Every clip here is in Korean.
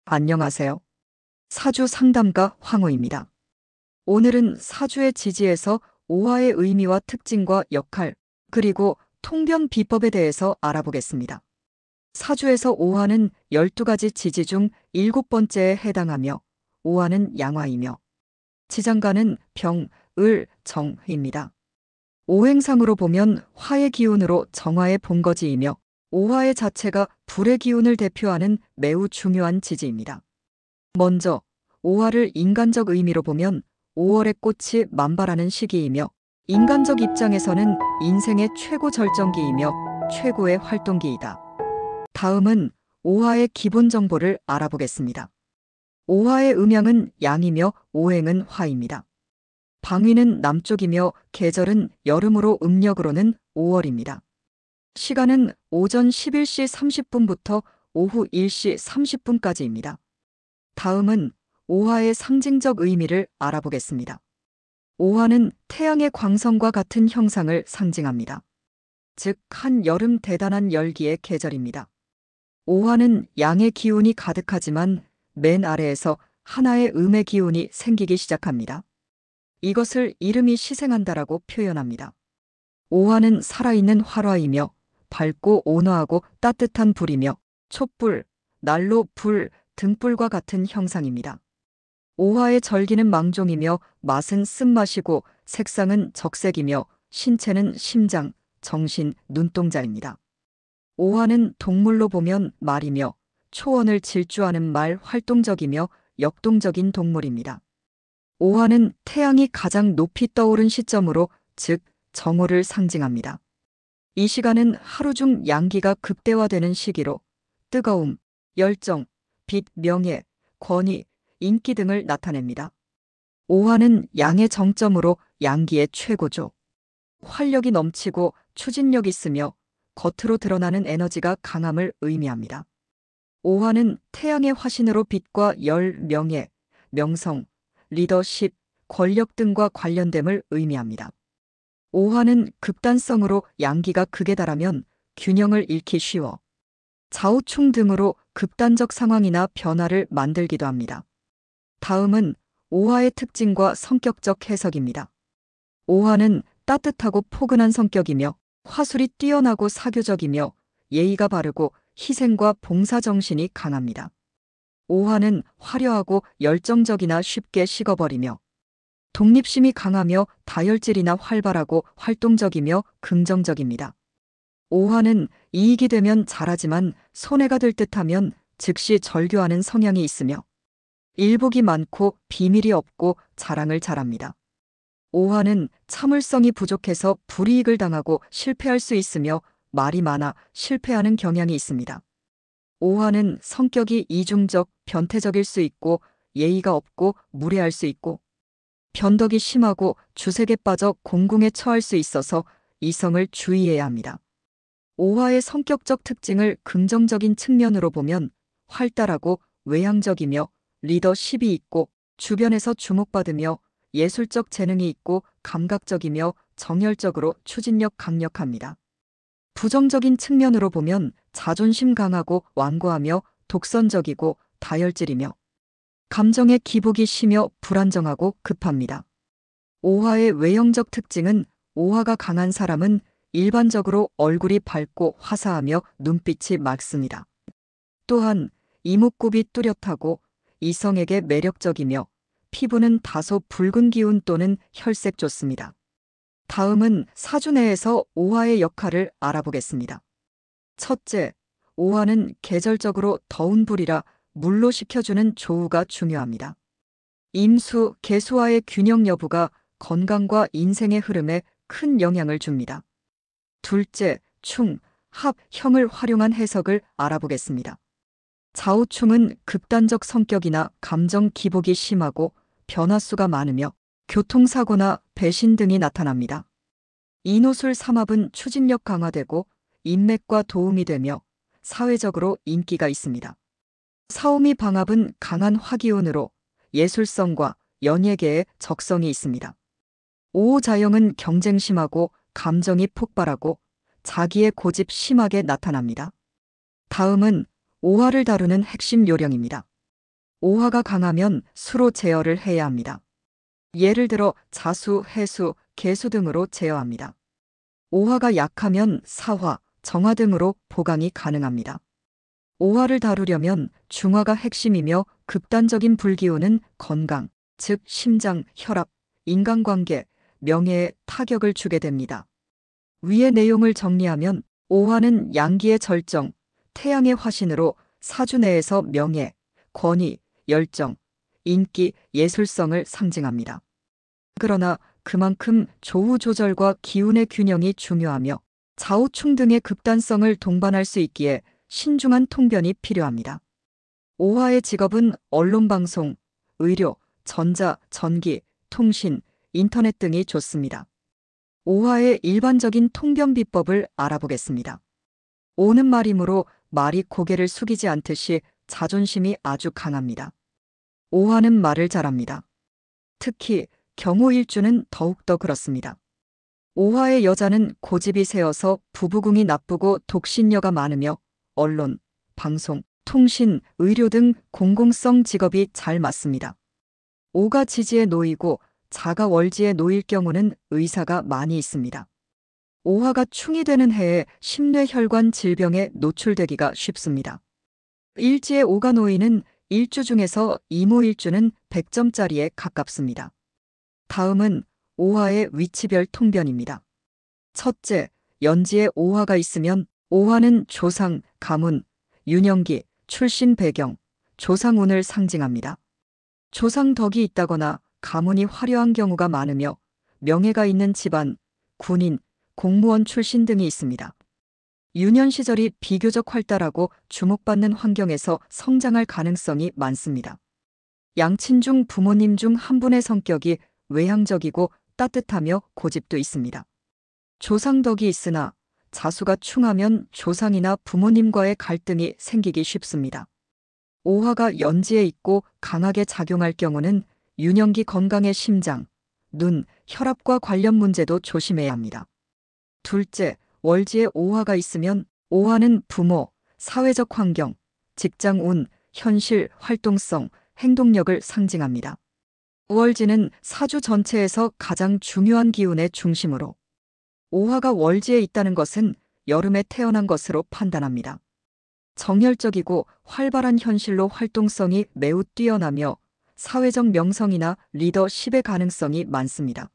안녕하세요. 사주 상담가 황호입니다. 오늘은 사주의 지지에서 오화의 의미와 특징과 역할, 그리고 통변 비법에 대해서 알아보겠습니다. 사주에서 오화는 12가지 지지 중 7번째에 해당하며 오화는 양화이며 지장간은 병, 을, 정입니다. 오행상으로 보면 화의 기운으로 정화의 본거지이며 오화의 자체가 불의 기운을 대표하는 매우 중요한 지지입니다. 먼저 오화를 인간적 의미로 보면 5월의 꽃이 만발하는 시기이며 인간적 입장에서는 인생의 최고 절정기이며 최고의 활동기이다. 다음은 오화의 기본 정보를 알아보겠습니다. 오화의 음양은 양이며 오행은 화입니다. 방위는 남쪽이며 계절은 여름으로 음력으로는 5월입니다. 시간은 오전 11시 30분부터 오후 1시 30분까지입니다. 다음은 오화의 상징적 의미를 알아보겠습니다. 오화는 태양의 광선과 같은 형상을 상징합니다. 즉, 한여름 대단한 열기의 계절입니다. 오화는 양의 기운이 가득하지만 맨 아래에서 하나의 음의 기운이 생기기 시작합니다. 이것을 이름이 시생한다라고 표현합니다. 오화는 살아있는 활화이며 밝고 온화하고 따뜻한 불이며 촛불, 난로, 불, 등불과 같은 형상입니다. 오화의 절기는 망종이며 맛은 쓴맛이고 색상은 적색이며 신체는 심장, 정신, 눈동자입니다. 오화는 동물로 보면 말이며 초원을 질주하는 말 활동적이며 역동적인 동물입니다. 오화는 태양이 가장 높이 떠오른 시점으로 즉 정오를 상징합니다. 이 시간은 하루 중 양기가 극대화되는 시기로 뜨거움, 열정, 빛, 명예, 권위, 인기 등을 나타냅니다. 오화는 양의 정점으로 양기의 최고죠. 활력이 넘치고 추진력이 있으며 겉으로 드러나는 에너지가 강함을 의미합니다. 오화는 태양의 화신으로 빛과 열, 명예, 명성, 리더십, 권력 등과 관련됨을 의미합니다. 오화는 극단성으로 양기가 극에 달하면 균형을 잃기 쉬워 좌우충 등으로 극단적 상황이나 변화를 만들기도 합니다. 다음은 오화의 특징과 성격적 해석입니다. 오화는 따뜻하고 포근한 성격이며 화술이 뛰어나고 사교적이며 예의가 바르고 희생과 봉사정신이 강합니다. 오화는 화려하고 열정적이나 쉽게 식어버리며 독립심이 강하며 다혈질이나 활발하고 활동적이며 긍정적입니다. 오화는 이익이 되면 잘하지만 손해가 될 듯하면 즉시 절규하는 성향이 있으며 일복이 많고 비밀이 없고 자랑을 잘합니다. 오화는 참을성이 부족해서 불이익을 당하고 실패할 수 있으며 말이 많아 실패하는 경향이 있습니다. 오화는 성격이 이중적, 변태적일 수 있고 예의가 없고 무례할 수 있고 변덕이 심하고 주색에 빠져 공궁에 처할 수 있어서 이성을 주의해야 합니다. 오화의 성격적 특징을 긍정적인 측면으로 보면 활달하고 외향적이며 리더십이 있고 주변에서 주목받으며 예술적 재능이 있고 감각적이며 정열적으로 추진력 강력합니다. 부정적인 측면으로 보면 자존심 강하고 완고하며 독선적이고 다혈질이며 감정의 기복이 심해 불안정하고 급합니다. 오화의 외형적 특징은 오화가 강한 사람은 일반적으로 얼굴이 밝고 화사하며 눈빛이 맑습니다. 또한 이목구비 뚜렷하고 이성에게 매력적이며 피부는 다소 붉은 기운 또는 혈색 좋습니다. 다음은 사주 내에서 오화의 역할을 알아보겠습니다. 첫째, 오화는 계절적으로 더운 불이라 물로 식혀주는 조우가 중요합니다. 임수, 계수와의 균형 여부가 건강과 인생의 흐름에 큰 영향을 줍니다. 둘째, 충, 합, 형을 활용한 해석을 알아보겠습니다. 좌우충은 극단적 성격이나 감정 기복이 심하고 변화수가 많으며 교통사고나 배신 등이 나타납니다. 인호술 삼합은 추진력 강화되고 인맥과 도움이 되며 사회적으로 인기가 있습니다. 사오미 방합은 강한 화기운으로 예술성과 연예계에 적성이 있습니다. 오호자영은 경쟁심하고 감정이 폭발하고 자기의 고집 심하게 나타납니다. 다음은 오화를 다루는 핵심 요령입니다. 오화가 강하면 수로 제어를 해야 합니다. 예를 들어 자수, 해수, 계수 등으로 제어합니다. 오화가 약하면 사화, 정화 등으로 보강이 가능합니다. 오화를 다루려면 중화가 핵심이며 극단적인 불기운은 건강, 즉 심장, 혈압, 인간관계, 명예에 타격을 주게 됩니다. 위의 내용을 정리하면 오화는 양기의 절정, 태양의 화신으로 사주 내에서 명예, 권위, 열정, 인기, 예술성을 상징합니다. 그러나 그만큼 조우 조절과 기운의 균형이 중요하며 좌우충 등의 극단성을 동반할 수 있기에 신중한 통변이 필요합니다. 오화의 직업은 언론방송, 의료, 전자, 전기, 통신, 인터넷 등이 좋습니다. 오화의 일반적인 통변 비법을 알아보겠습니다. 오는 말이므로 말이 고개를 숙이지 않듯이 자존심이 아주 강합니다. 오화는 말을 잘합니다. 특히 경호일주는 더욱더 그렇습니다. 오화의 여자는 고집이 세어서 부부궁이 나쁘고 독신녀가 많으며 언론, 방송, 통신, 의료 등 공공성 직업이 잘 맞습니다. 오가 지지에 놓이고 자가 월지에 놓일 경우는 의사가 많이 있습니다. 오화가 충이 되는 해에 심뇌혈관 질병에 노출되기가 쉽습니다. 일지에 오가 놓이는 일주 중에서 이모일주는 100점짜리에 가깝습니다. 다음은 오화의 위치별 통변입니다. 첫째, 연지에 오화가 있으면 오화는 조상, 가문, 유년기, 출신 배경, 조상운을 상징합니다. 조상덕이 있다거나 가문이 화려한 경우가 많으며 명예가 있는 집안, 군인, 공무원 출신 등이 있습니다. 유년 시절이 비교적 활달하고 주목받는 환경에서 성장할 가능성이 많습니다. 양친 중 부모님 중 한 분의 성격이 외향적이고 따뜻하며 고집도 있습니다. 조상덕이 있으나 자수가 충하면 조상이나 부모님과의 갈등이 생기기 쉽습니다. 오화가 연지에 있고 강하게 작용할 경우는 유년기 건강의 심장, 눈, 혈압과 관련 문제도 조심해야 합니다. 둘째, 월지에 오화가 있으면 오화는 부모, 사회적 환경, 직장 운, 현실, 활동성, 행동력을 상징합니다. 월지는 사주 전체에서 가장 중요한 기운의 중심으로 오화가 월지에 있다는 것은 여름에 태어난 것으로 판단합니다. 정열적이고 활발한 현실로 활동성이 매우 뛰어나며 사회적 명성이나 리더십의 가능성이 많습니다.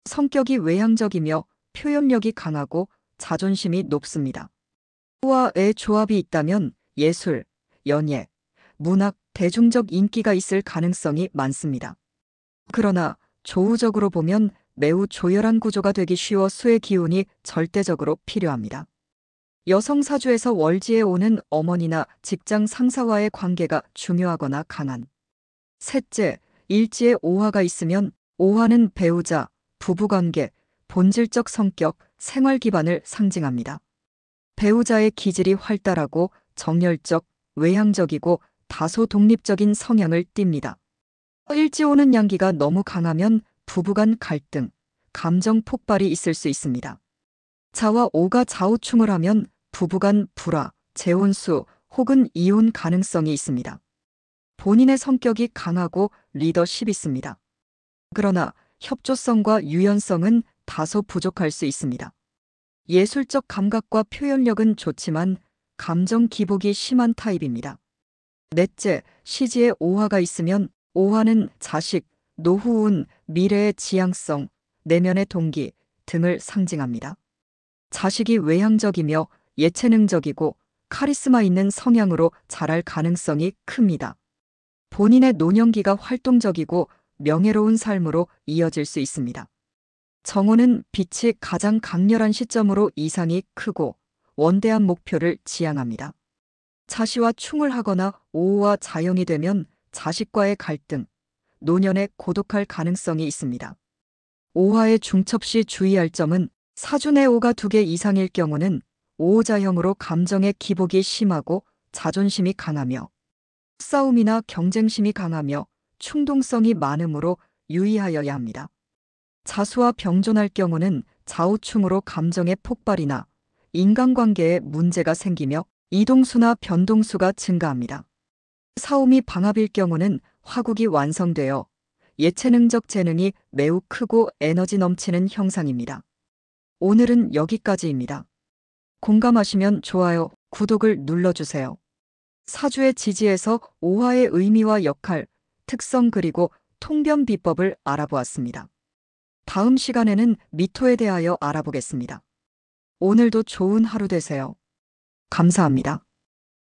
성격이 외향적이며 표현력이 강하고 자존심이 높습니다. 오화의 조합이 있다면 예술, 연예, 문학, 대중적 인기가 있을 가능성이 많습니다. 그러나 조우적으로 보면 매우 조열한 구조가 되기 쉬워 수의 기운이 절대적으로 필요합니다. 여성 사주에서 월지에 오는 어머니나 직장 상사와의 관계가 중요하거나 강한. 셋째, 일지에 오화가 있으면 오화는 배우자, 부부관계, 본질적 성격, 생활 기반을 상징합니다. 배우자의 기질이 활달하고 정열적, 외향적이고 다소 독립적인 성향을 띱니다. 일지 오는 양기가 너무 강하면 부부간 갈등, 감정 폭발이 있을 수 있습니다. 자와 오가 좌우충을 하면 부부간 불화, 재혼수 혹은 이혼 가능성이 있습니다. 본인의 성격이 강하고 리더십이 있습니다. 그러나 협조성과 유연성은 다소 부족할 수 있습니다. 예술적 감각과 표현력은 좋지만 감정 기복이 심한 타입입니다. 넷째, 시지에 오화가 있으면 오화는 자식, 노후운, 미래의 지향성, 내면의 동기 등을 상징합니다. 자식이 외향적이며 예체능적이고 카리스마 있는 성향으로 자랄 가능성이 큽니다. 본인의 노년기가 활동적이고 명예로운 삶으로 이어질 수 있습니다. 정오는 빛이 가장 강렬한 시점으로 이상이 크고 원대한 목표를 지향합니다. 자시와 충을 하거나 오후와 자영이 되면 자식과의 갈등, 노년에 고독할 가능성이 있습니다. 오화의 중첩 시 주의할 점은 사주 내 오가 2개 이상일 경우는 오호자형으로 감정의 기복이 심하고 자존심이 강하며 싸움이나 경쟁심이 강하며 충동성이 많으므로 유의하여야 합니다. 자수와 병존할 경우는 좌우충으로 감정의 폭발이나 인간관계에 문제가 생기며 이동수나 변동수가 증가합니다. 사오미 방합일 경우는 화국이 완성되어 예체능적 재능이 매우 크고 에너지 넘치는 형상입니다. 오늘은 여기까지입니다. 공감하시면 좋아요, 구독을 눌러주세요. 사주의 지지에서 오화의 의미와 역할, 특성 그리고 통변 비법을 알아보았습니다. 다음 시간에는 미토에 대하여 알아보겠습니다. 오늘도 좋은 하루 되세요. 감사합니다.